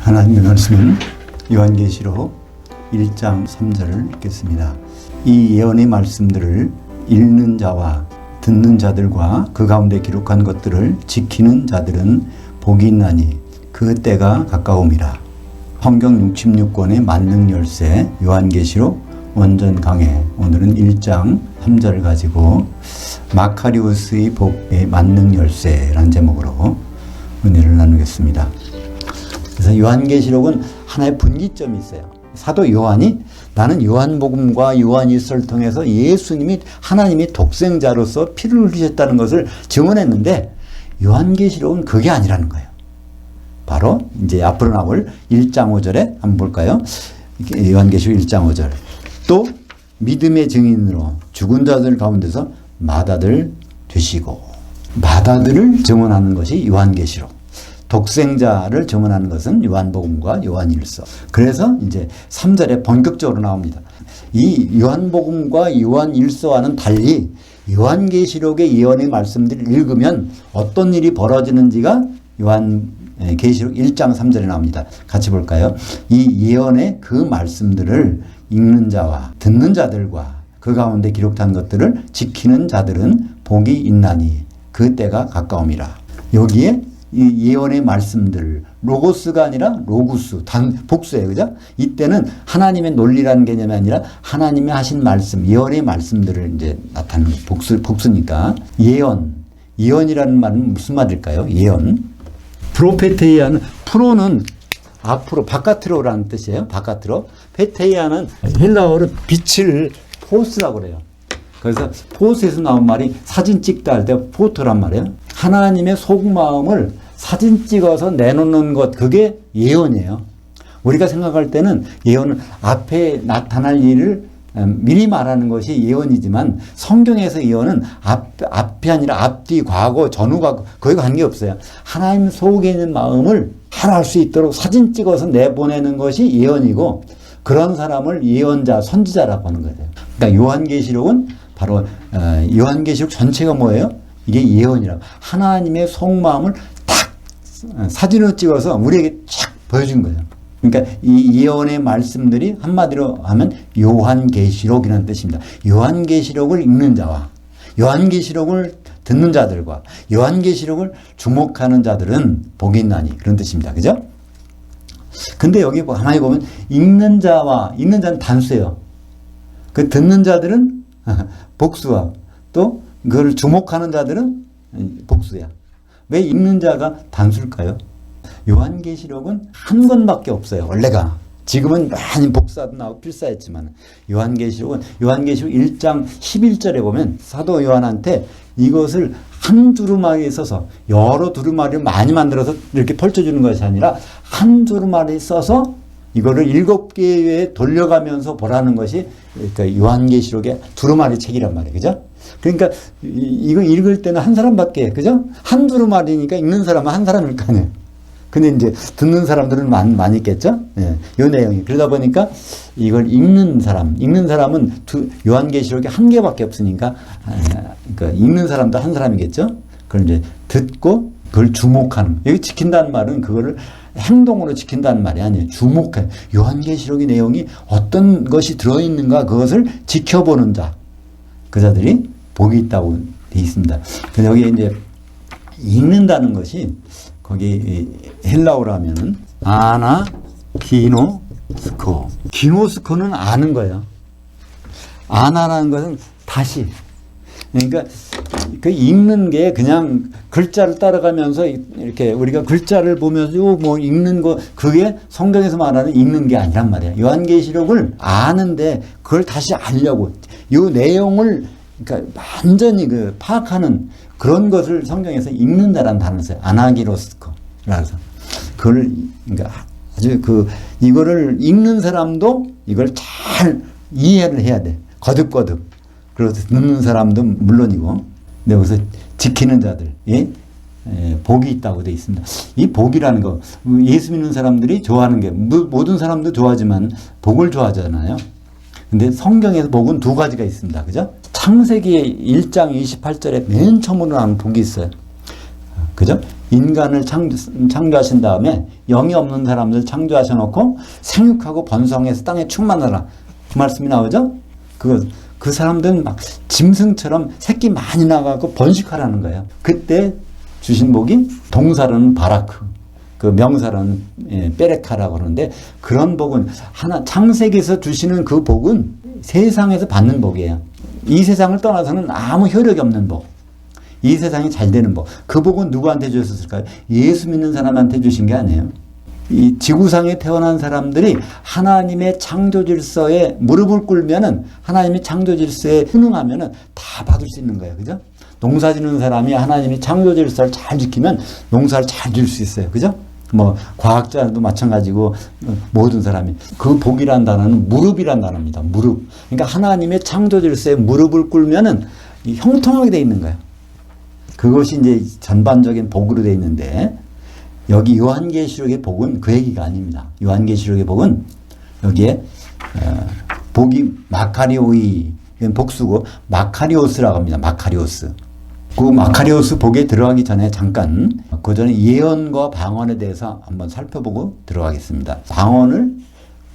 하나님의 말씀은 요한계시록 1장 3절을 읽겠습니다. 이 예언의 말씀들을 읽는 자와 듣는 자들과 그 가운데 기록한 것들을 지키는 자들은 복이 있나니 그 때가 가까움이라. 성경 66권의 만능 열쇠 요한계시록 원전 강해. 오늘은 1장 3절을 가지고 마카리우스의 복의 만능 열쇠라는 제목으로 은혜를 나누겠습니다. 그래서 요한계시록은 하나의 분기점이 있어요. 사도 요한이 나는 요한복음과 요한일서를 통해서 예수님이 하나님이 독생자로서 피를 흘리셨다는 것을 증언했는데 요한계시록은 그게 아니라는 거예요. 바로 이제 앞으로 나올 1장 5절에 한번 볼까요? 요한계시록 1장 5절. 또 믿음의 증인으로 죽은 자들 가운데서 마다들 되시고. 마다들을 증언하는 것이 요한계시록. 독생자를 증언하는 것은 요한복음과 요한일서. 그래서 이제 3절에 본격적으로 나옵니다. 이 요한복음과 요한일서와는 달리 요한계시록의 예언의 말씀들을 읽으면 어떤 일이 벌어지는지가 요한계시록 1장 3절에 나옵니다. 같이 볼까요? 이 예언의 그 말씀들을 읽는 자와 듣는 자들과 그 가운데 기록한 것들을 지키는 자들은 복이 있나니 그 때가 가까움이라. 여기에 이 예언의 말씀들, 로고스가 아니라 로구스, 복수예요. 그죠? 이때는 하나님의 논리라는 개념이 아니라 하나님이 하신 말씀, 예언의 말씀들을 이제 나타내는 복수니까. 예언이라는 말은 무슨 말일까요? 예언. 프로페테이아는, 프로는 앞으로, 바깥으로라는 뜻이에요. 바깥으로. 페테이아는 헬라어로 빛을 포스라고 그래요. 그래서 포스에서 나온 말이 사진 찍다 할 때 포토란 말이에요. 하나님의 속마음을 사진 찍어서 내놓는 것, 그게 예언이에요. 우리가 생각할 때는 예언은 앞에 나타날 일을 미리 말하는 것이 예언이지만 성경에서 예언은 앞이 아니라 앞뒤, 과거, 전후, 과거, 거기 관계없어요. 하나님 속에 있는 마음을 알 수 있도록 사진 찍어서 내보내는 것이 예언이고 그런 사람을 예언자, 선지자라고 하는 거예요. 그러니까 요한계시록은 바로 요한계시록 전체가 뭐예요? 이게 예언이라고. 하나님의 속마음을 탁 사진으로 찍어서 우리에게 쫙 보여준 거예요. 그러니까 이 예언의 말씀들이 한마디로 하면 요한계시록이라는 뜻입니다. 요한계시록을 읽는 자와 요한계시록을 듣는 자들과 요한계시록을 주목하는 자들은 복이 있나니 그런 뜻입니다. 그죠? 근데 여기 가만히 보면 읽는 자는 단수예요. 그 듣는 자들은 복수와 또 그걸 주목하는 자들은 복수야. 왜 읽는 자가 단수일까요? 요한계시록은 한 권밖에 없어요. 원래가. 지금은 많이 복사도 나오고 필사했지만 요한계시록 1장 11절에 보면 사도 요한한테 이것을 한 두루마리에 써서 여러 두루마리를 많이 만들어서 이렇게 펼쳐주는 것이 아니라 한 두루마리에 써서 이거를 7개에 돌려가면서 보라는 것이 그러니까 요한계시록의 두루마리 책이란 말이에요. 그죠? 그러니까 이거 읽을 때는 한 사람밖에, 그죠? 한 두루마리니까 읽는 사람은 한 사람일 거 아니에요. 근데 이제 듣는 사람들은 많이 있겠죠? 예, 요 내용이. 그러다 보니까 이걸 읽는 사람은 요한계시록이 한 개밖에 없으니까, 그러니까 읽는 사람도 한 사람이겠죠? 그걸 이제 듣고 그걸 주목하는. 여기 지킨다는 말은 그거를 행동으로 지킨다는 말이 아니에요. 주목해. 요한계시록의 내용이 어떤 것이 들어있는가 그것을 지켜보는 자. 그 자들이 복이 있다고 되어 있습니다. 근데 여기 이제 읽는다는 것이 거기 헬라어로 하면은 아나 기노스코. 기노스코는 아는 거예요. 아나라는 것은 다시. 그러니까 그 읽는 게 그냥 글자를 따라가면서 이렇게 우리가 글자를 보면서 뭐 읽는 거 그게 성경에서 말하는 읽는 게 아니란 말이에요. 요한계시록을 아는데 그걸 다시 알려고 이 내용을 그러니까 완전히 그 파악하는 그런 것을 성경에서 읽는다라는 단어를 써요. 아나기로스코라서 그걸 그러니까 아주 이거를 읽는 사람도 이걸 잘 이해를 해야 돼. 거듭거듭. 그래서 듣는 사람도 물론이고, 근데 여기서 지키는 자들, 복이 있다고 되어 있습니다. 이 복이라는 거, 예수 믿는 사람들이 좋아하는 게, 모든 사람도 좋아하지만 복을 좋아하잖아요. 근데 성경에서 복은 두 가지가 있습니다. 그죠? 창세기 1장 28절에 맨 처음으로 나오는 복이 있어요. 그죠? 인간을 창조하신 다음에 영이 없는 사람들 창조하셔놓고 생육하고 번성해서 땅에 충만하라. 그 말씀이 나오죠? 그 사람들은 막 짐승처럼 새끼 많이 나가고 번식하라는 거예요. 그때 주신 복이 동사로는 바라크, 그 명사로는 베레카라고 그러는데 그런 복은 창세기에서 주시는 그 복은 세상에서 받는 복이에요. 이 세상을 떠나서는 아무 효력이 없는 복. 이 세상이 잘 되는 복. 그 복은 누구한테 주셨을까요? 예수 믿는 사람한테 주신 게 아니에요. 이 지구상에 태어난 사람들이 하나님의 창조 질서에 무릎을 꿇으면은 하나님의 창조 질서에 순응하면은 다 받을 수 있는 거예요. 그죠? 농사 짓는 사람이 하나님의 창조 질서를 잘 지키면 농사를 잘 지을 수 있어요. 그죠? 뭐 과학자도 마찬가지고 모든 사람이 그 복이란 단어는 무릎이란 단어입니다. 무릎. 그러니까 하나님의 창조 질서에 무릎을 꿇으면은 형통하게 돼 있는 거예요. 그것이 이제 전반적인 복으로 돼 있는데 여기 요한계시록의 복은 그 얘기가 아닙니다. 요한계시록의 복은 여기에 복이 마카리오이 복수고 마카리오스라고 합니다. 마카리오스. 그 마카리오스 복에 들어가기 전에 잠깐 그 전에 예언과 방언에 대해서 한번 살펴보고 들어가겠습니다. 방언을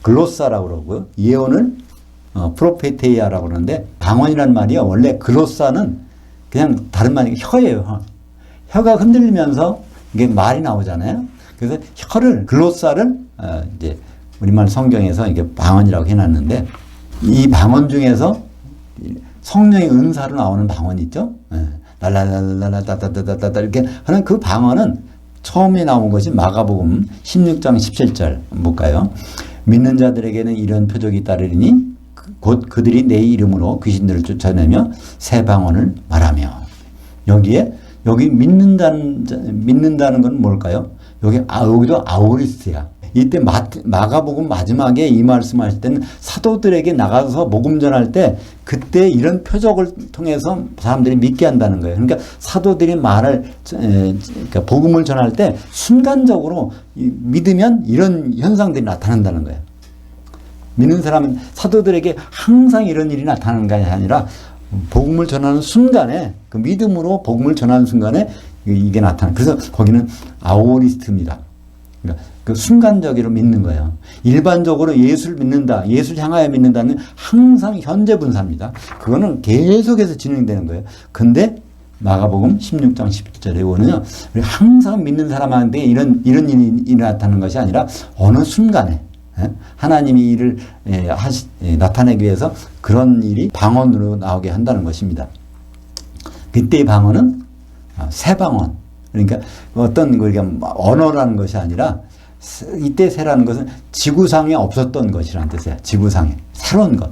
글로사라고 그러고요. 예언을 프로페테이아라고 그러는데 방언이란 말이요. 원래 글로사는 그냥 다른 말이 혀예요. 혀가 흔들리면서 이게 말이 나오잖아요. 그래서 혀를 글로사를 이제 우리말 성경에서 이게 방언이라고 해놨는데 이 방언 중에서 성령의 은사로 나오는 방언이 있죠. 랄랄랄랄라 따따따따따 이렇게 하는 그 방언은 처음에 나온 것이 마가복음 16장 17절 볼까요? 믿는 자들에게는 이런 표적이 따르리니 곧 그들이 내 이름으로 귀신들을 쫓아내며 새 방언을 말하며 여기 믿는다는 건 뭘까요? 여기도 아우리스트야. 이때 마가복음 마지막에 이 말씀하실 때는 사도들에게 나가서 복음 전할 때 그때 이런 표적을 통해서 사람들이 믿게 한다는 거예요. 그러니까 사도들이 그러니까 복음을 전할 때 순간적으로 믿으면 이런 현상들이 나타난다는 거예요. 믿는 사람은 사도들에게 항상 이런 일이 나타나는 것이 아니라 복음을 전하는 순간에 그 믿음으로 복음을 전하는 순간에 이게 나타나. 그래서 거기는 아오리스트입니다. 그러니까 그 순간적으로 믿는 거예요. 일반적으로 예수를 믿는다, 예수를 향하여 믿는다는 항상 현재 분사입니다. 그거는 계속해서 진행되는 거예요. 근데 마가복음 16장 17절에 보면요, 항상 믿는 사람한테 이런 일이 나타나는 것이 아니라 어느 순간에 하나님이 이를 나타내기 위해서 그런 일이 방언으로 나오게 한다는 것입니다. 그때의 방언은 새 방언. 그러니까 어떤 우리가 언어라는 것이 아니라 이때 새라는 것은 지구상에 없었던 것이라는 뜻이에요. 지구상에 새로운 것.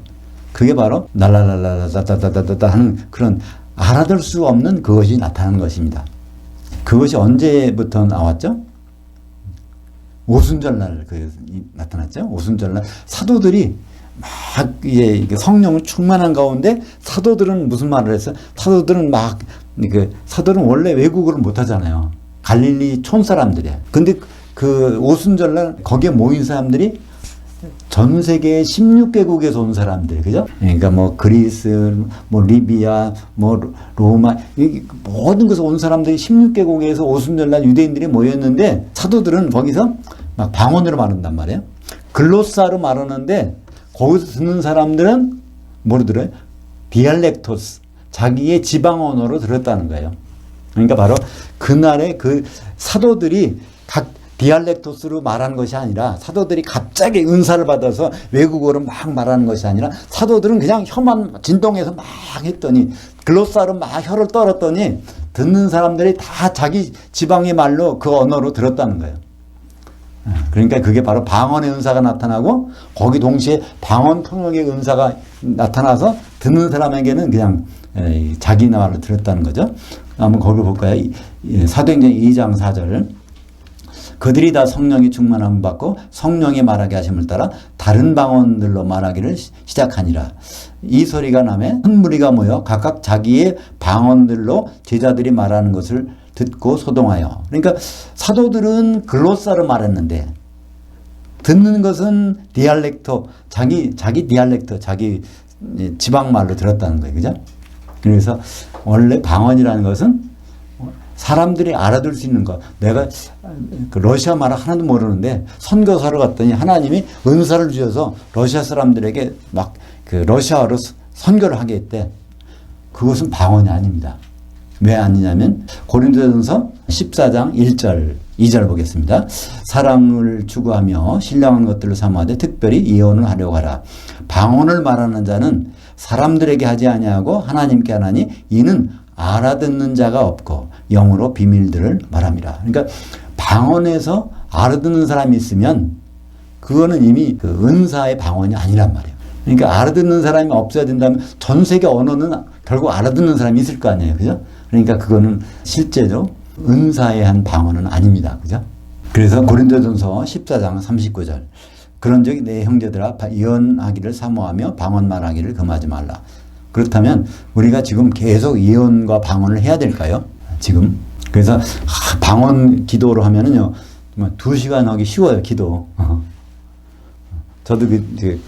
그게 바로 날라라라라따따따따 하는 그런 알아들 수 없는 그것이 나타나는 것입니다. 그것이 언제부터 나왔죠? 오순절날 나타났죠. 오순절날 사도들이 막 이제 성령을 충만한 가운데 사도들은 무슨 말을 했어요? 사도들은 사도들은 원래 외국어를 못 하잖아요. 갈릴리 촌 사람들이에요. 근데 그 오순절날 거기에 모인 사람들이 전 세계 16개국에서 온 사람들, 그죠? 그러니까 뭐 그리스, 뭐 리비아, 뭐 로마, 모든 곳에서 온 사람들이 16개국에서 오순절날 유대인들이 모였는데 사도들은 거기서 막 방언으로 말한단 말이에요. 글로사로 말하는데 거기서 듣는 사람들은 뭐로 들어요? 디알렉토스, 자기의 지방 언어로 들었다는 거예요. 그러니까 바로 그날의 그 사도들이 각 디알렉토스로 말하는 것이 아니라 사도들이 갑자기 은사를 받아서 외국어로 막 말하는 것이 아니라 사도들은 그냥 혀만 진동해서 막 했더니 글로사로 막 혀를 떨었더니 듣는 사람들이 다 자기 지방의 말로 그 언어로 들었다는 거예요. 그러니까 그게 바로 방언의 은사가 나타나고 거기 동시에 방언 통역의 은사가 나타나서 듣는 사람에게는 그냥 자기 말로 들었다는 거죠. 한번 거기 볼까요? 사도행전 2장 4절. 그들이 다 성령이 충만함을 받고 성령이 말하게 하심을 따라 다른 방언들로 말하기를 시작하니라. 이 소리가 나매 큰 무리가 모여 각각 자기의 방언들로 제자들이 말하는 것을 듣고 소동하여. 그러니까 사도들은 글로사로 말했는데 듣는 것은 디알렉토, 자기 디알렉토, 자기 지방말로 들었다는 거예요. 그죠? 그래서 원래 방언이라는 것은 사람들이 알아들 수 있는 것. 내가 그 러시아 말을 하나도 모르는데 선교사를 갔더니 하나님이 은사를 주셔서 러시아 사람들에게 막 그 러시아어로 선교를 하게 했대. 그것은 방언이 아닙니다. 왜 아니냐면 고린도전서 14장 1절 2절 보겠습니다. 사랑을 추구하며 신령한 것들을 사모하되 특별히 예언을 하려고 하라. 방언을 말하는 자는 사람들에게 하지 아니하고 하나님께 하나니 이는 알아듣는 자가 없고 영으로 비밀들을 말함이라. 그러니까 방언에서 알아듣는 사람이 있으면 그거는 이미 그 은사의 방언이 아니란 말이에요. 그러니까 알아듣는 사람이 없어야 된다면 전 세계 언어는 결국 알아듣는 사람이 있을 거 아니에요. 그죠? 그러니까 그거는 실제로 은사의 한 방언은 아닙니다. 그죠? 그래서 고린도전서 14장 39절. 그런즉 내 형제들아 예언하기를 사모하며 방언 말하기를 금하지 말라. 그렇다면 우리가 지금 계속 예언과 방언을 해야 될까요? 지금. 그래서 방언 기도로 하면은요. 2시간 하기 쉬워요. 기도. 저도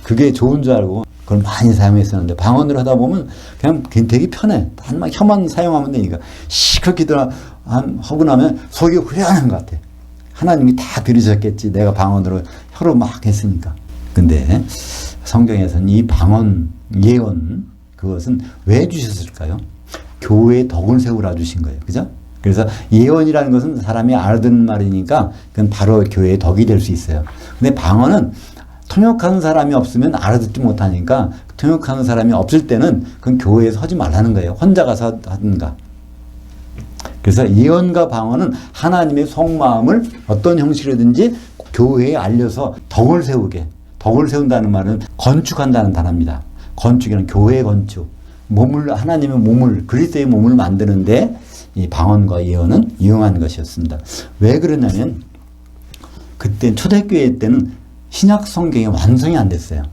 그게 좋은 줄 알고 그걸 많이 사용했었는데 방언을 하다 보면 그냥 되게 편해. 단만 혀만 사용하면 되니까 시끄럽 기도하고 나면 속이 후련한 것 같아. 하나님이 다 들으셨겠지. 내가 방언으로 혀로 막 했으니까. 근데 성경에서는 이 방언, 예언 그것은 왜 주셨을까요? 교회에 덕을 세우라 주신 거예요. 그죠? 그래서 예언이라는 것은 사람이 알아듣는 말이니까 그건 바로 교회의 덕이 될 수 있어요. 근데 방언은 통역하는 사람이 없으면 알아듣지 못하니까 통역하는 사람이 없을 때는 그건 교회에서 하지 말라는 거예요. 혼자 가서 하든가. 그래서 예언과 방언은 하나님의 속마음을 어떤 형식이든지 교회에 알려서 덕을 세우게. 덕을 세운다는 말은 건축한다는 단어입니다. 건축이란 교회의 건축. 하나님의 몸을, 그리스도의 몸을 만드는데 이 방언과 예언은 유용한 것이었습니다. 왜 그러냐면 그때 초대교회 때는 신약 성경이 완성이 안 됐어요.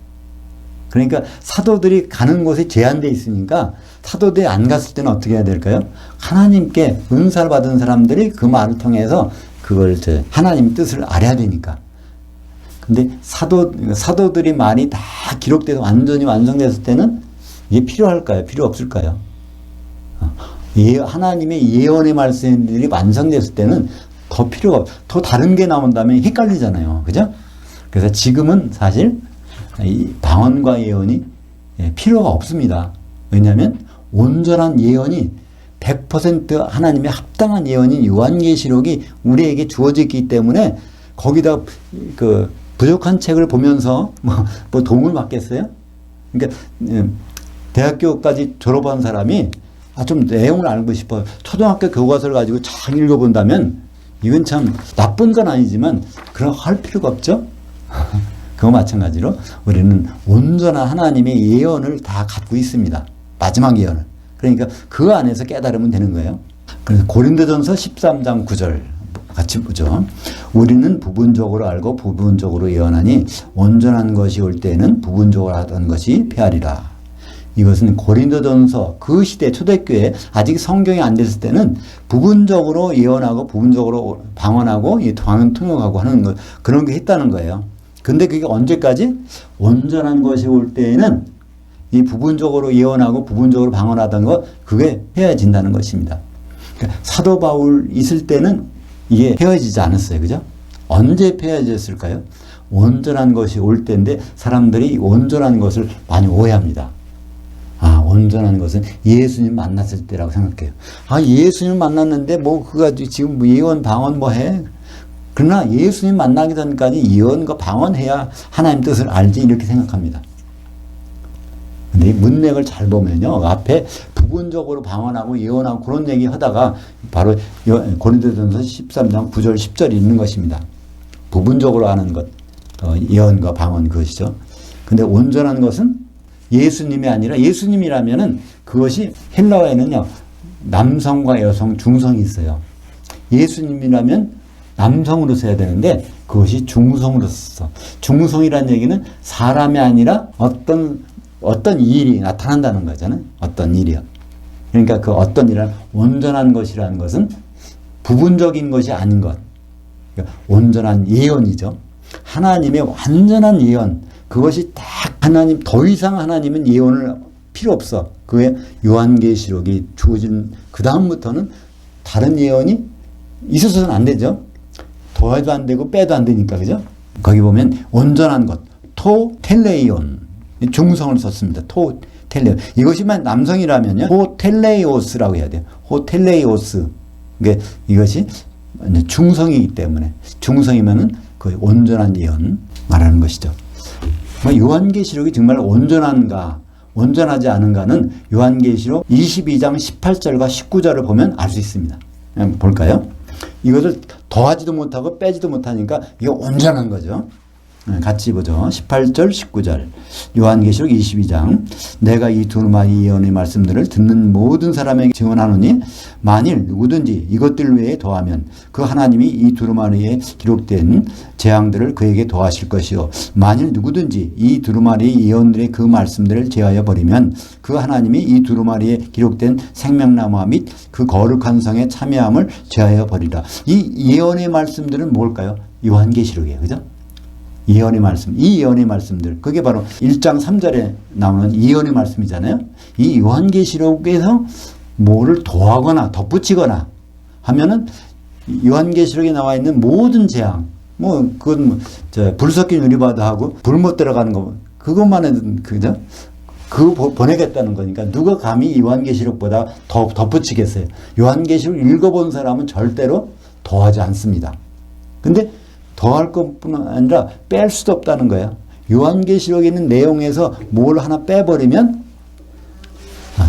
그러니까 사도들이 가는 곳에 제한되어 있으니까 사도들이 안 갔을 때는 어떻게 해야 될까요? 하나님께 은사를 받은 사람들이 그 말을 통해서 그걸 하나님 뜻을 알아야 되니까. 근데 사도들이 말이 다 기록돼서 완전히 완성됐을 때는 이게 필요할까요? 필요 없을까요? 하나님의 예언의 말씀들이 완성됐을 때는 더 필요가 없어요. 더 다른 게 나온다면 헷갈리잖아요. 그죠? 그래서 지금은 사실 이 방언과 예언이 필요가 없습니다. 왜냐하면 온전한 예언이 100% 하나님의 합당한 예언인 요한계시록이 우리에게 주어졌기 때문에 거기다 그 부족한 책을 보면서 뭐 도움을 받겠어요? 그러니까 대학교까지 졸업한 사람이 좀 내용을 알고 싶어요. 초등학교 교과서를 가지고 잘 읽어본다면 이건 참 나쁜 건 아니지만 그런 할 필요가 없죠? 그거 마찬가지로 우리는 온전한 하나님의 예언을 다 갖고 있습니다. 마지막 예언을. 그러니까 그 안에서 깨달으면 되는 거예요. 그래서 고린도전서 13장 9절 같이 보죠. 우리는 부분적으로 알고 부분적으로 예언하니 온전한 것이 올 때에는 부분적으로 하던 것이 패하리라. 이것은 고린도전서 그 시대 초대교회 아직 성경이 안 됐을 때는 부분적으로 예언하고 부분적으로 방언하고 방언 통역하고 하는 것 그런 게 했다는 거예요. 근데 그게 언제까지? 온전한 것이 올 때에는 이 부분적으로 예언하고 부분적으로 방언하던 것 그게 헤어진다는 것입니다. 그러니까 사도 바울 있을 때는 이게 헤어지지 않았어요. 그죠? 언제 헤어졌을까요? 온전한 것이 올 때인데 사람들이 온전한 것을 많이 오해합니다. 온전한 것은 예수님 만났을 때라고 생각해요. 예수님 만났는데 그가 지금 예언 방언 해? 그러나 예수님 만나기 전까지 예언과 방언해야 하나님 뜻을 알지 이렇게 생각합니다. 근데 이 문맥을 잘 보면요. 앞에 부분적으로 방언하고 예언하고 그런 얘기 하다가 바로 고린도전서 13장 9절 10절이 있는 것입니다. 부분적으로 하는 것, 예언과 방언 그것이죠. 근데 온전한 것은 예수님이 아니라 예수님이라면은 그것이 헬라어에는요. 남성과 여성, 중성이 있어요. 예수님이라면 남성으로 써야 되는데 그것이 중성으로 썼어. 중성이라는 얘기는 사람이 아니라 어떤 일이 나타난다는 거잖아요. 어떤 일이요. 그러니까 그 어떤 일은 온전한 것이라는 것은 부분적인 것이 아닌 것. 그러니까 온전한 예언이죠. 하나님의 완전한 예언. 그것이 딱 하나님, 더 이상 하나님은 예언을 필요 없어. 그게 요한계시록이 주어진 그 다음부터는 다른 예언이 있어서는 안 되죠. 더해도 안 되고 빼도 안 되니까, 그죠? 거기 보면 온전한 것, 토텔레이온, 중성을 썼습니다. 토텔레이온. 이것이만 남성이라면요, 호텔레이오스라고 해야 돼요. 호텔레이오스. 이것이 중성이기 때문에, 중성이면은 그 온전한 예언 말하는 것이죠. 요한계시록이 정말 온전한가, 온전하지 않은가는 요한계시록 22장 18절과 19절을 보면 알 수 있습니다. 볼까요? 이것을 더하지도 못하고 빼지도 못하니까 이게 온전한 거죠. 같이 보죠. 18절, 19절. 요한계시록 22장. 내가 이 두루마리 예언의 말씀들을 듣는 모든 사람에게 증언하노니 만일 누구든지 이것들 외에 더하면 그 하나님이 이 두루마리에 기록된 재앙들을 그에게 더하실 것이요. 만일 누구든지 이 두루마리 예언들의 그 말씀들을 제하여 버리면 그 하나님이 이 두루마리에 기록된 생명나무와 및 그 거룩한 성에 참여함을 제하여 버리라. 이 예언의 말씀들은 뭘까요? 요한계시록이에요. 그죠? 예언의 말씀, 이 예언의 말씀들, 그게 바로 1장 3절에 나오는 예언의 말씀이잖아요. 이 요한계시록에서 뭐를 더하거나 덧붙이거나 하면은 요한계시록에 나와 있는 모든 재앙, 그건 불 섞인 유리바다하고 불 못 들어가는 거, 그것만 해도, 그죠? 그거 보내겠다는 거니까 누가 감히 요한계시록보다 더 덧붙이겠어요? 요한계시록 읽어본 사람은 절대로 더하지 않습니다. 근데 더할 것뿐 아니라 뺄 수도 없다는 거예요. 요한계시록에 있는 내용에서 뭘 하나 빼버리면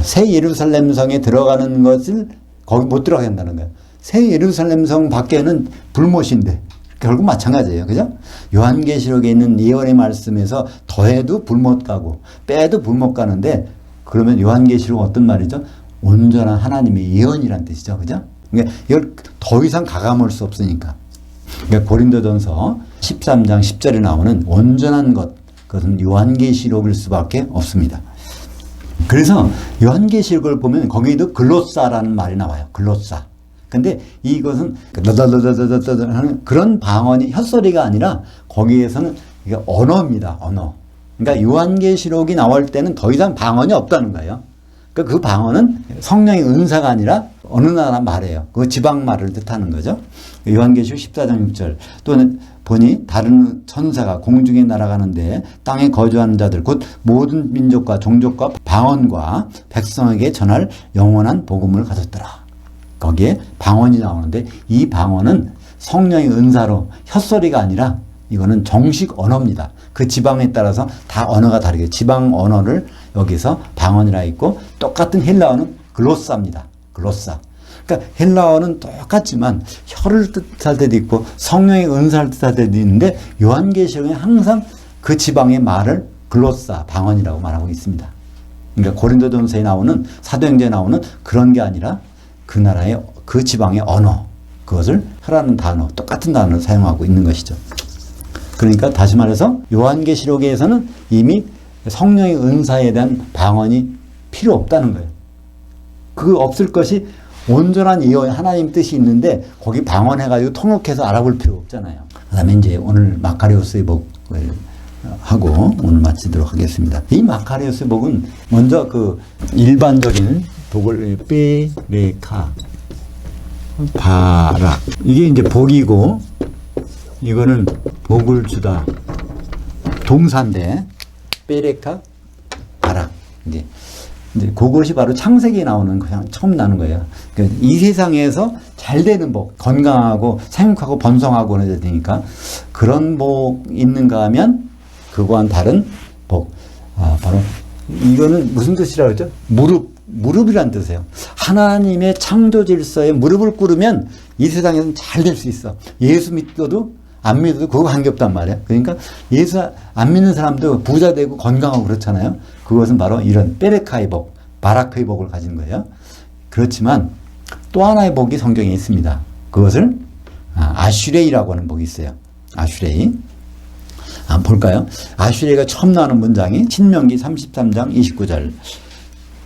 새 예루살렘 성에 들어가는 것을 거기 못 들어가게 한다는 거예요. 새 예루살렘 성 밖에는 불못인데 결국 마찬가지예요. 그죠? 요한계시록에 있는 예언의 말씀에서 더해도 불못 가고 빼도 불못 가는데 그러면 요한계시록은 어떤 말이죠? 온전한 하나님의 예언이란 뜻이죠. 그죠? 그러니까 이걸 더 이상 가감할 수 없으니까. 그러니까 고린도전서 13장 10절에 나오는 온전한 것, 그것은 요한계시록일 수밖에 없습니다. 그래서 요한계시록을 보면 거기에도 글로사라는 말이 나와요. 글로사. 근데 이것은 하는 그런 방언이 혓소리가 아니라 거기에서는 이게 언어입니다. 언어. 그러니까 요한계시록이 나올 때는 더 이상 방언이 없다는 거예요. 그러니까 그 방언은 성령의 은사가 아니라 어느 나라 말이에요. 그 지방 말을 뜻하는 거죠. 요한계시록 14장 6절. 또는 보니 다른 천사가 공중에 날아가는데 땅에 거주하는 자들 곧 모든 민족과 종족과 방언과 백성에게 전할 영원한 복음을 가졌더라. 거기에 방언이 나오는데 이 방언은 성령의 은사로 혓소리가 아니라 이거는 정식 언어입니다. 그 지방에 따라서 다 언어가 다르게 지방 언어를 여기서 방언이라 있고 똑같은 헬라어는 글로사입니다. 글로사. 그러니까 헬라어는 똑같지만 혀를 뜻할 때도 있고 성령의 은사를 뜻할 때도 있는데 요한계시록에 항상 그 지방의 말을 글로사, 방언이라고 말하고 있습니다. 그러니까 고린도전서에 나오는 사도행전에 나오는 그런 게 아니라 그 나라의 그 지방의 언어, 그것을 혀라는 단어, 똑같은 단어를 사용하고 있는 것이죠. 그러니까 다시 말해서 요한계시록에서는 이미 성령의 은사에 대한 방언이 필요 없다는 거예요. 그 없을 것이 온전한 예언, 하나님 뜻이 있는데 거기 방언해가지고 통역해서 알아볼 필요 없잖아요. 그 다음에 이제 오늘 마카리오스의 복을 하고 오늘 마치도록 하겠습니다. 이 마카리오스의 복은 먼저 그 일반적인 복을 베레카, 바락, 이게 이제 복이고 이거는 복을 주다 동사인데 베레카, 바락, 이제 그것이 바로 창세기에 나오는 그냥 처음 나는 거예요. 그러니까 이 세상에서 잘 되는 복, 건강하고 생육하고 번성하고 해야 되니까 그런 복 있는가 하면 그거와는 다른 복. 바로 이거는 무슨 뜻이라고 했죠? 무릎이란 뜻이에요. 하나님의 창조 질서에 무릎을 꿇으면 이 세상에서는 잘 될 수 있어. 예수 믿어도 안 믿어도 그거 관계없단 말이에요. 그러니까 예수 안 믿는 사람도 부자 되고 건강하고 그렇잖아요. 그것은 바로 이런 베레카의 복, 바라크의 복을 가진 거예요. 그렇지만 또 하나의 복이 성경에 있습니다. 그것을 아슈레이라고 하는 복이 있어요. 아슈레이. 한번 볼까요? 아슈레이가 처음 나오는 문장이 신명기 33장 29절.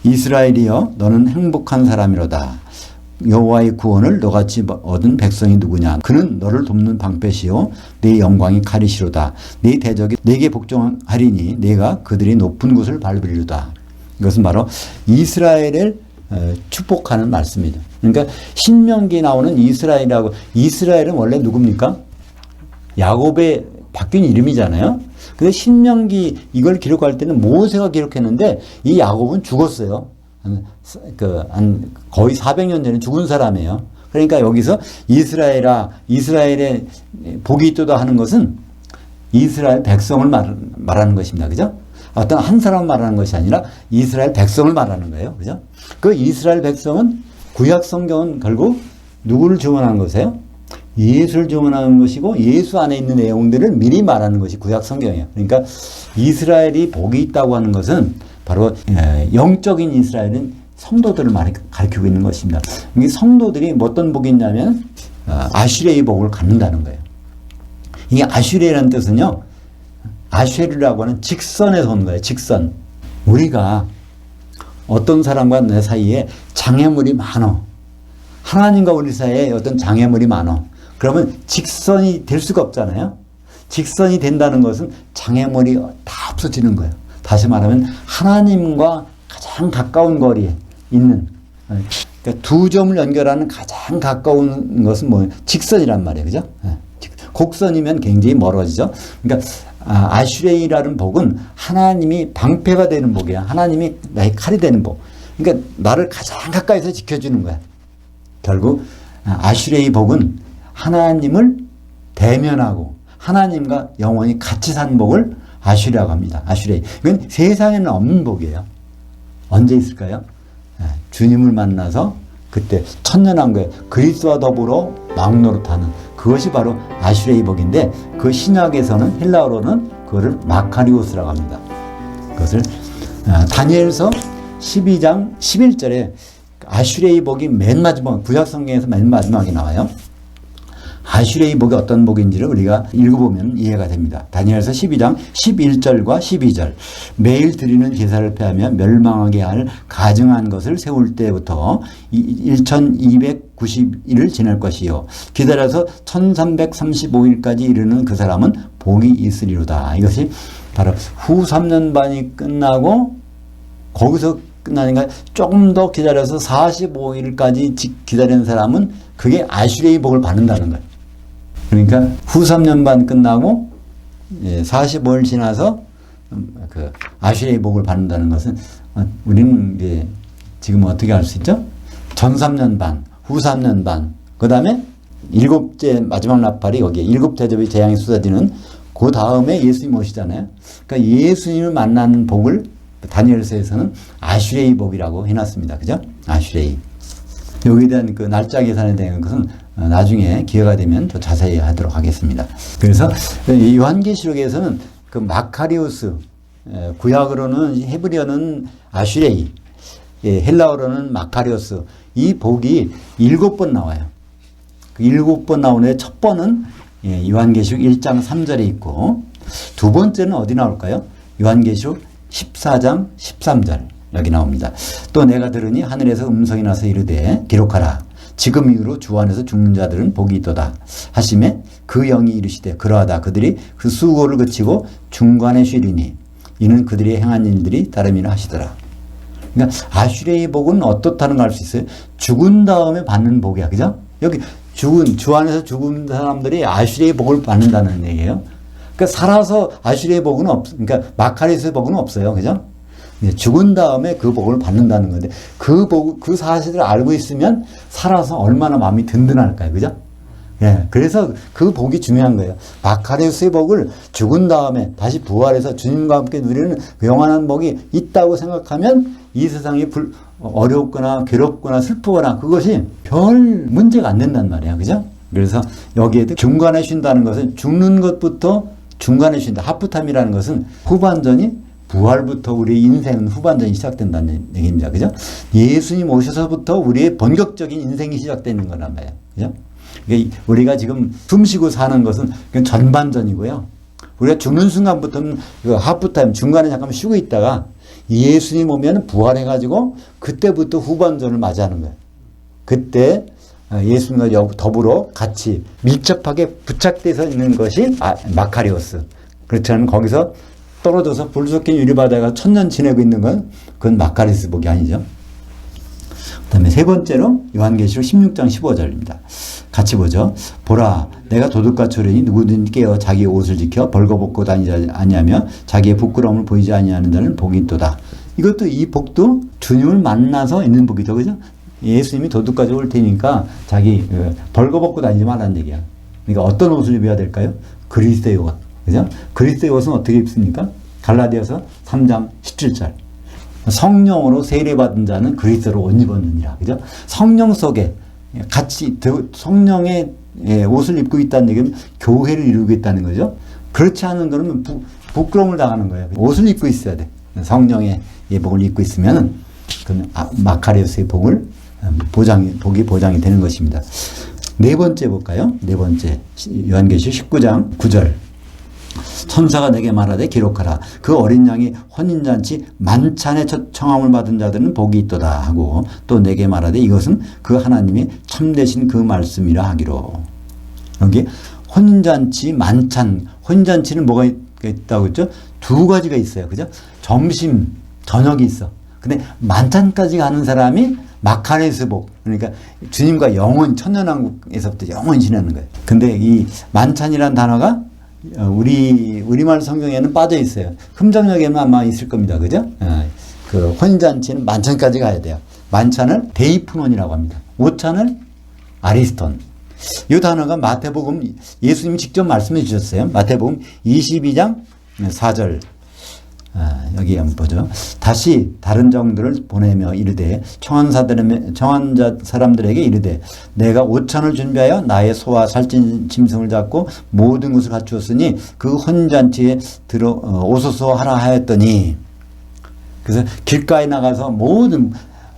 이스라엘이여 너는 행복한 사람이로다. 여호와의 구원을 너같이 얻은 백성이 누구냐? 그는 너를 돕는 방패시요 내 영광이 칼이시로다. 네 대적이 내게 복종하리니 내가 그들이 높은 곳을 밟으리로다. 이것은 바로 이스라엘을 축복하는 말씀이죠. 그러니까 신명기에 나오는 이스라엘이라고, 이스라엘은 원래 누굽니까? 야곱의 바뀐 이름이잖아요. 근데 신명기 이걸 기록할 때는 모세가 기록했는데 이 야곱은 죽었어요. 거의 400년 전에 죽은 사람이에요. 그러니까 여기서 이스라엘의 복이 있도다 하는 것은 이스라엘 백성을 말하는 것입니다. 그죠? 어떤 한 사람을 말하는 것이 아니라 이스라엘 백성을 말하는 거예요. 그죠? 그 이스라엘 백성은 구약 성경은 결국 누구를 증언하는 것이에요? 예수를 증언하는 것이고 예수 안에 있는 내용들을 미리 말하는 것이 구약 성경이에요. 그러니까 이스라엘이 복이 있다고 하는 것은 바로 영적인 이스라엘은 성도들을 많이 가르치고 있는 것입니다. 이 성도들이 어떤 복이 있냐면 아슈레의 복을 갖는다는 거예요. 이 아슈레라는 뜻은요, 아쉐르라고 하는 직선에서 온 거예요. 직선. 우리가 어떤 사람과 내 사이에 장애물이 많어. 하나님과 우리 사이에 어떤 장애물이 많어. 그러면 직선이 될 수가 없잖아요. 직선이 된다는 것은 장애물이 다 없어지는 거예요. 다시 말하면 하나님과 가장 가까운 거리에 있는, 그러니까 두 점을 연결하는 가장 가까운 것은 뭐예요? 직선이란 말이에요. 그죠? 곡선이면 굉장히 멀어지죠. 그러니까 아슈레이라는 복은 하나님이 방패가 되는 복이야. 하나님이 나의 칼이 되는 복. 그러니까 나를 가장 가까이서 지켜주는 거야. 결국 아슈레이 복은 하나님을 대면하고 하나님과 영원히 같이 산 복을 아슈레라고 합니다. 아슈레이. 이건 세상에는 없는 복이에요. 언제 있을까요? 주님을 만나서 그때 천년왕국에 그리스도와 더불어 왕노릇하는 그것이 바로 아슈레이 복인데, 그 신약에서는 헬라어로는 그거를 마카리오스라고 합니다. 그것을 다니엘서 12장 11절에 아슈레이 복이 맨 마지막, 구약 성경에서 맨 마지막에 나와요. 아슈레이 복이 어떤 복인지를 우리가 읽어보면 이해가 됩니다. 다니엘서 12장 11절과 12절. 매일 드리는 제사를 폐하며 멸망하게 할 가증한 것을 세울 때부터 1290일을 지낼 것이요. 기다려서 1335일까지 이르는 그 사람은 복이 있으리로다. 이것이 바로 후 3년 반이 끝나고 거기서 끝나니까 조금 더 기다려서 45일까지 기다리는 사람은 그게 아슈레이 복을 받는다는 거예요. 그러니까 후 3년 반 끝나고 45일 지나서 그 아슈레이 복을 받는다는 것은 우리는 이제 지금 어떻게 할 수 있죠? 전 3년 반, 후 3년 반, 그 다음에 일곱째 마지막 나팔이 여기에 일곱 대접의 재앙이 쏟아지는 그 다음에 예수님 오시잖아요. 그러니까 예수님을 만나는 복을 다니엘서에서는 아슈레이 복이라고 해놨습니다. 그죠? 아슈레이. 여기에 대한 그 날짜 계산에 대한 것은 나중에 기회가 되면 더 자세히 하도록 하겠습니다. 그래서 요한계시록에서는 그 마카리우스, 구약으로는 히브리어는 아슈레이, 헬라어로는 마카리오스, 이 복이 7번 나와요. 그 7번 나오는데 첫 번은 요한계시록 1장 3절에 있고, 두 번째는 어디 나올까요? 요한계시록 14장 13절 여기 나옵니다. 또 내가 들으니 하늘에서 음성이 나서 이르되 기록하라. 지금 이후로 주 안에서 죽는 자들은 복이 있도다 하시매 그 영이 이르시되 그러하다. 그들이 그 수고를 그치고 중간에 쉬리니 이는 그들이 행한 일들이 다름이라 하시더라. 그러니까 아슈레의 복은 어떻다는 걸 알 수 있어요. 죽은 다음에 받는 복이야. 그죠? 여기 주 안에서 죽은 사람들이 아슈레의 복을 받는다는 얘기예요. 그러니까 살아서 아슈레의 복은 그러니까 마카리스의 복은 없어요. 그죠? 죽은 다음에 그 복을 받는다는 건데, 그 사실을 알고 있으면 살아서 얼마나 마음이 든든할까요? 그죠? 예. 그래서 그 복이 중요한 거예요. 마카리스의 복을 죽은 다음에 다시 부활해서 주님과 함께 누리는 영원한 복이 있다고 생각하면 이 세상이 어렵거나 괴롭거나 슬프거나 그것이 별 문제가 안 된단 말이에요. 그죠? 그래서 여기에도 중간에 쉰다는 것은 죽는 것부터 중간에 쉰다. 하프타임이라는 것은 후반전이 부활부터 우리의 인생은 후반전이 시작된다는 얘기입니다. 그죠? 예수님 오셔서부터 우리의 본격적인 인생이 시작되는 거란 말이에요. 그죠? 우리가 지금 숨 쉬고 사는 것은 전반전이고요. 우리가 죽는 순간부터는 그 하프타임, 중간에 잠깐 쉬고 있다가 예수님 오면 부활해가지고 그때부터 후반전을 맞이하는 거예요. 그때 예수님과 더불어 같이 밀접하게 부착돼서 있는 것이 마카리오스. 그렇지 않으면 거기서 떨어져서 불 섞인 유리바다가 천년 지내고 있는 건 그건 마카리스 복이 아니죠. 그다음에 세 번째로 요한계시록 16장 15절입니다. 같이 보죠. 보라, 내가 도둑과 초련이 누구든지 깨어 자기의 옷을 지켜 벌거벗고 다니지 아니하며 자기의 부끄러움을 보이지 아니하는 자는 복이 있도다. 이것도 이 복도 주님을 만나서 있는 복이죠, 그죠? 예수님이 도둑까지 올 테니까 자기 벌거벗고 다니지 말라는 얘기야. 그러니까 어떤 옷을 입어야 될까요? 그리스도의 옷, 그죠? 그리스도의 옷은 어떻게 입습니까? 갈라디아서 3장 17절. 성령으로 세례받은 자는 그리스도로 옷 입었느니라. 그죠? 성령 속에 같이 성령의 옷을 입고 있다는 얘기는 교회를 이루고 있다는 거죠. 그렇지 않은 거는 부끄러움을 당하는 거예요. 옷을 입고 있어야 돼. 성령의 예복을 입고 있으면 그건 마카리오스의 복이 보장이 되는 것입니다. 네 번째 볼까요? 네 번째 요한계시록 19장 9절. 천사가 내게 말하되 기록하라. 그 어린 양이 혼인잔치 만찬의 첫 청함을 받은 자들은 복이 있도다 하고 또 내게 말하되 이것은 그 하나님이 참되신 그 말씀이라 하기로. 여기 혼인잔치 만찬. 혼인잔치는 뭐가 있다고 했죠? 두 가지가 있어요. 그죠? 점심, 저녁이 있어. 근데 만찬까지 가는 사람이 마카레스 복. 그러니까 주님과 영원 천년왕국에서부터 영원히 지내는 거예요. 근데 이 만찬이라는 단어가 우리말 성경에는 빠져 있어요. 흠정역에는 아마 있을 겁니다. 그죠? 그 혼인잔치는 만찬까지 가야 돼요. 만찬을 데이프논이라고 합니다. 오찬을 아리스톤. 이 단어가 마태복음 예수님이 직접 말씀해 주셨어요. 마태복음 22장 4절. 여기 한번 보죠. 다시 다른 종들을 보내며 이르되 청한 사람들에게 이르되 내가 오찬을 준비하여 나의 소와 살찐 짐승을 잡고 모든 것을 갖추었으니 그 혼인잔치에 오소서 하라 하였더니. 그래서 길가에 나가서 모든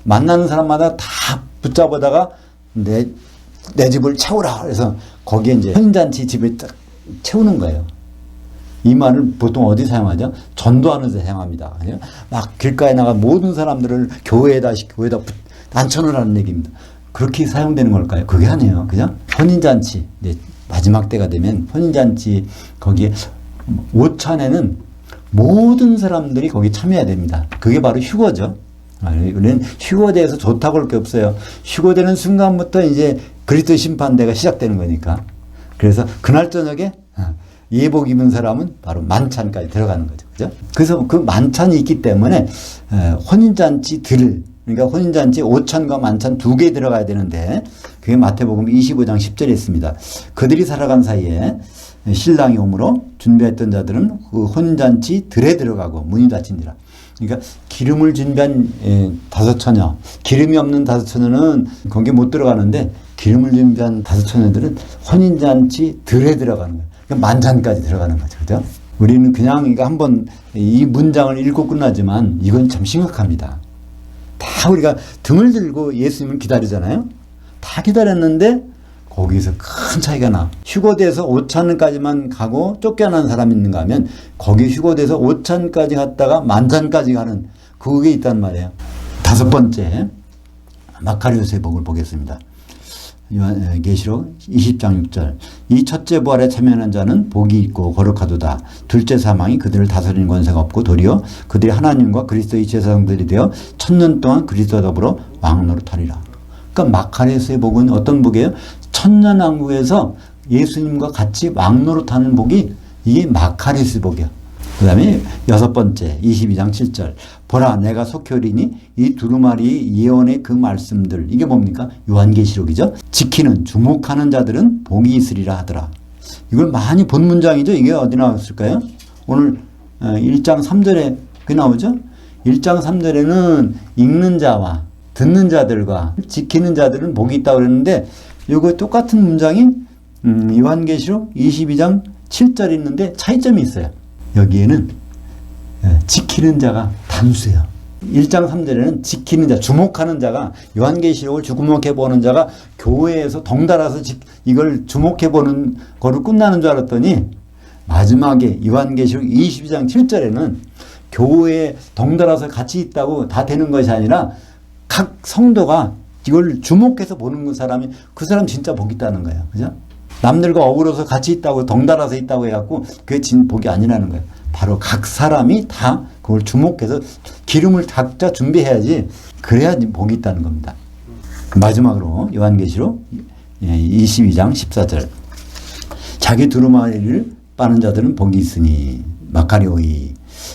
만나는 사람마다 다 붙잡아다가 내 집을 채우라. 그래서 거기에 이제 혼인잔치 집을 딱 채우는 거예요. 이 말을 보통 어디 사용하죠? 전도하는 데 사용합니다. 막 길가에 나가 모든 사람들을 교회에다 앉혀놓으라는 얘기입니다. 그렇게 사용되는 걸까요? 그게 아니에요. 그죠? 혼인잔치, 이제 마지막 때가 되면 혼인잔치 거기에 오찬에는 모든 사람들이 거기 참여해야 됩니다. 그게 바로 휴거죠. 우리는 휴거대에서 좋다고 할 게 없어요. 휴거되는 순간부터 이제 그리스도 심판대가 시작되는 거니까. 그래서 그날 저녁에 예복 입은 사람은 바로 만찬까지 들어가는 거죠. 그죠? 그래서 그 만찬이 있기 때문에 그러니까 혼인잔치 오찬과 만찬 두 개 들어가야 되는데 그게 마태복음 25장 10절에 있습니다. 그들이 살아간 사이에 신랑이 오므로 준비했던 자들은 그 혼인잔치 들에 들어가고 문이 닫힌지라. 그러니까 기름을 준비한 5처녀, 기름이 없는 5처녀는 거기 못 들어가는데 기름을 준비한 5처녀들은 혼인잔치 들에 들어가는 거예요. 만찬까지 들어가는 거죠. 그죠? 우리는 그냥 이거 한번 이 문장을 읽고 끝나지만 이건 참 심각합니다. 다 우리가 등을 들고 예수님을 기다리잖아요. 다 기다렸는데 거기서 큰 차이가 나. 휴거돼서 오찬까지만 가고 쫓겨난 사람이 있는가 하면 거기 휴거돼서 오찬까지 갔다가 만찬까지 가는 그게 있단 말이에요. 다섯 번째 마카리오스의 복을 보겠습니다. 계시록 20장 6절. 이 첫째 부활에 참여하는 자는 복이 있고 거룩하도다. 둘째 사망이 그들을 다스리는 권세가 없고 도리어 그들이 하나님과 그리스도의 제사장들이 되어 1000년 동안 그리스도와 더불어 왕노릇하리라. 그러니까 마카리오스의 복은 어떤 복이에요? 천년왕국에서 예수님과 같이 왕노릇하는 복이 이게 마카리오스 복이야. 그 다음에 여섯 번째 22장 7절. 보라 내가 속히 오리니 이 두루마리 예언의 그 말씀들. 이게 뭡니까? 요한계시록이죠. 지키는 주목하는 자들은 복이 있으리라 하더라. 이걸 많이 본 문장이죠. 이게 어디 나왔을까요? 오늘 1장 3절에 그게 나오죠. 1장 3절에는 읽는 자와 듣는 자들과 지키는 자들은 복이 있다고 그랬는데 이거 똑같은 문장이 요한계시록 22장 7절에 있는데 차이점이 있어요. 여기에는 지키는 자가 단수예요. 1장 3절에는 지키는 자, 주목하는 자가 요한계시록을 주목해 보는 자가 교회에서 덩달아서 이걸 주목해 보는 거로 끝나는 줄 알았더니 마지막에 요한계시록 22장 7절에는 교회에 덩달아서 같이 있다고 다 되는 것이 아니라 각 성도가 이걸 주목해서 보는 사람이 그 사람 진짜 복 있다는 거예요. 그죠? 남들과 어우러서 같이 있다고 덩달아서 있다고 해갖고 그게 진 복이 아니라는 거예요. 바로 각 사람이 다 그걸 주목해서 기름을 각자 준비해야지 그래야 복이 있다는 겁니다. 마지막으로 요한계시록 22장 14절. 자기 두루마리를 빠는 자들은 복이 있으니 마카리오이.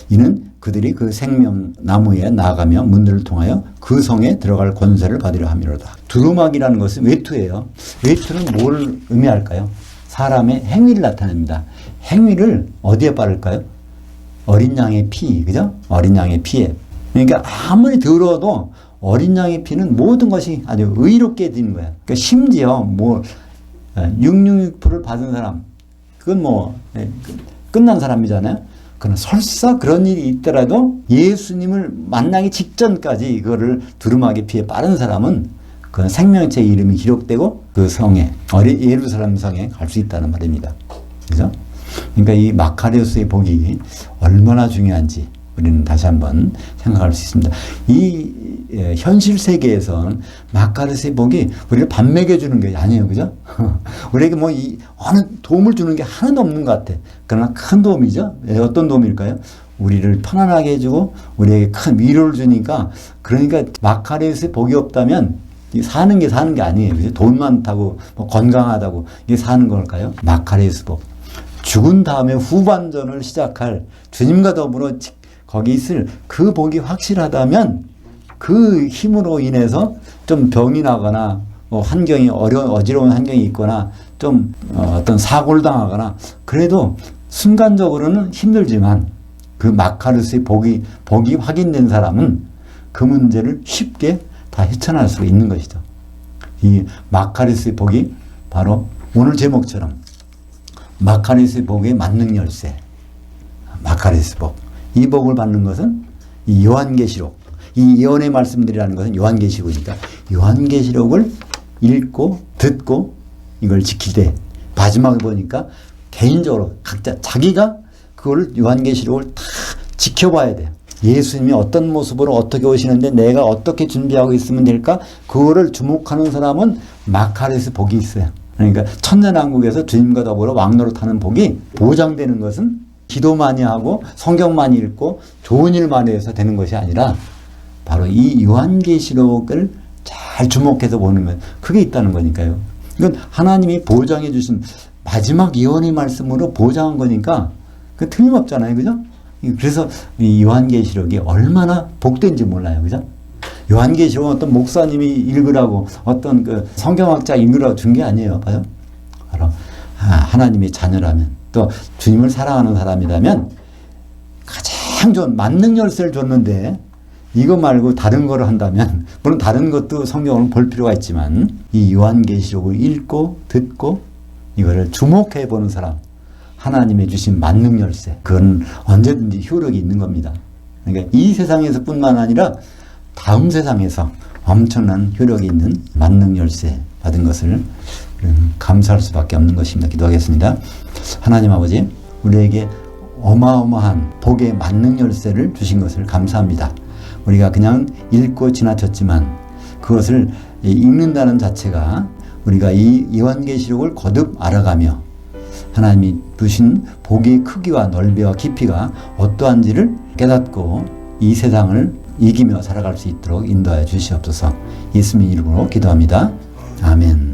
이는 그들이 그 생명나무에 나아가며 문들을 통하여 그 성에 들어갈 권세를 받으려 함이로다. 두루마기라는 것은 외투예요. 외투는 뭘 의미할까요? 사람의 행위를 나타냅니다. 행위를 어디에 빠를까요? 어린 양의 피, 그죠? 어린 양의 피에. 그러니까 아무리 더러워도 어린 양의 피는 모든 것이 아주 의롭게 되는 거야. 그러니까 심지어 666%를 받은 사람, 그건 끝난 사람이잖아요. 그러나 설사 그런 일이 있더라도 예수님을 만나기 직전까지 이거를 두루마기 피에 빠른 사람은 그 생명체 이름이 기록되고 그 성에, 예루살렘 성에 갈 수 있다는 말입니다. 그죠? 그러니까 이 마카리오스의 복이 얼마나 중요한지 우리는 다시 한번 생각할 수 있습니다. 이 현실 세계에선 마카리오스의 복이 우리를 밥 먹여주는 게 아니에요. 그죠? 우리에게 어느 도움을 주는 게 하나도 없는 것 같아. 그러나 큰 도움이죠. 어떤 도움일까요? 우리를 편안하게 해주고 우리에게 큰 위로를 주니까, 그러니까 마카리오스의 복이 없다면 사는 게 아니에요. 그죠? 돈 많다고 건강하다고 이게 사는 걸까요? 마카리오스 복. 죽은 다음에 후반전을 시작할 주님과 더불어 거기 있을 그 복이 확실하다면 그 힘으로 인해서 좀 병이 나거나 환경이 어지러운 환경이 있거나 좀 어떤 사고를 당하거나 그래도 순간적으로는 힘들지만 그 마카리오스의 복이 확인된 사람은 그 문제를 쉽게 다 헤쳐날 수 있는 것이죠. 이 마카리오스의 복이 바로 오늘 제목처럼 마카리오스의 복의 만능 열쇠. 마카리오스 복. 이 복을 받는 것은 이 요한계시록, 이 예언의 말씀들이라는 것은 요한계시록이니까 요한계시록을 읽고 듣고 이걸 지킬 때 마지막에 보니까 개인적으로 각자 자기가 그걸 요한계시록을 다 지켜봐야 돼요. 예수님이 어떤 모습으로 어떻게 오시는데 내가 어떻게 준비하고 있으면 될까? 그거를 주목하는 사람은 마카리오스 복이 있어요. 그러니까 천년왕국에서 주님과 더불어 왕노릇하는 복이 보장되는 것은 기도 많이 하고 성경 많이 읽고 좋은 일 많이 해서 되는 것이 아니라 바로 이 요한계시록을 잘 주목해서 보는 것, 그게 있다는 거니까요. 이건 하나님이 보장해 주신 마지막 예언의 말씀으로 보장한 거니까 그 틀림없잖아요. 그죠? 그래서 이 요한계시록이 얼마나 복된지 몰라요. 그죠? 요한계시록은 어떤 목사님이 읽으라고 어떤 그 성경학자 읽으라고 준 게 아니에요. 봐요. 바로 하나님의 자녀라면 또 주님을 사랑하는 사람이라면 가장 좋은 만능 열쇠를 줬는데 이거 말고 다른 거를 한다면, 물론 다른 것도 성경을 볼 필요가 있지만 이 요한계시록을 읽고 듣고 이거를 주목해 보는 사람, 하나님의 주신 만능 열쇠, 그건 언제든지 효력이 있는 겁니다. 그러니까 이 세상에서 뿐만 아니라 다음 세상에서 엄청난 효력이 있는 만능 열쇠 받은 것을 감사할 수밖에 없는 것입니다. 기도하겠습니다. 하나님 아버지, 우리에게 어마어마한 복의 만능 열쇠를 주신 것을 감사합니다. 우리가 그냥 읽고 지나쳤지만 그것을 읽는다는 자체가 우리가 이 요한계시록을 거듭 알아가며 하나님이 주신 복의 크기와 넓이와 깊이가 어떠한지를 깨닫고 이 세상을 이기며 살아갈 수 있도록 인도하여 주시옵소서. 예수님의 이름으로 기도합니다. 아멘.